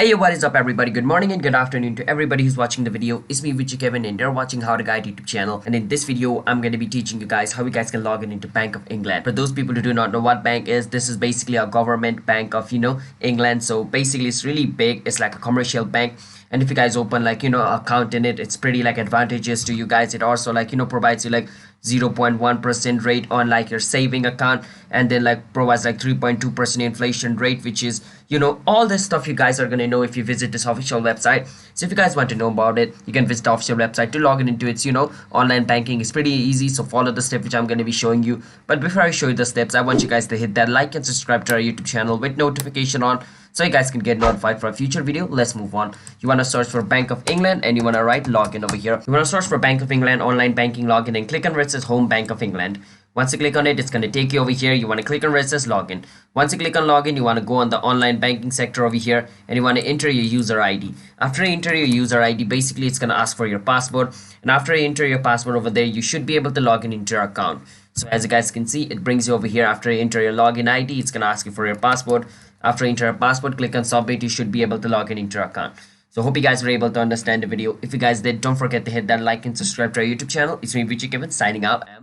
Hey, what is up everybody? Good morning and good afternoon to everybody who's watching the video. It's me, Vichy Kevin, and you're watching How to Guide YouTube channel. And in this video, I'm going to be teaching you guys how you guys can log in into Bank of England. For those people who do not know what bank is, this is basically a government bank of, England. So basically it's really big. It's like a commercial bank. And if you guys open account in it, it's pretty advantageous to you guys. It also provides you 0.1% rate on your saving account, and then provides 3.2% inflation rate, which is all this stuff you guys are gonna know if you visit this official website. So if you guys want to know about it, you can visit the official website to log in into its online banking. It's pretty easy, so follow the step which I'm going to be showing you. But before I show you the steps, I want you guys to hit that like and subscribe to our YouTube channel with notification on, so you guys can get notified for a future video. Let's move on. You want to search for Bank of England and you want to write login over here. You want to search for Bank of England online banking login and click on where it says home Bank of England. Once you click on it, it's going to take you over here. You want to click on where it says login. Once you click on login, you want to go on the online banking sector over here and you want to enter your user ID. After you enter your user ID, basically it's going to ask for your password. And after you enter your password over there, you should be able to log in into your account. So as you guys can see, it brings you over here. After you enter your login ID, it's going to ask you for your password. After you enter your password, click on submit. You should be able to log in into your account. So hope you guys were able to understand the video. If you guys did, don't forget to hit that like and subscribe to our YouTube channel. It's me, Vichy Kevin, signing out.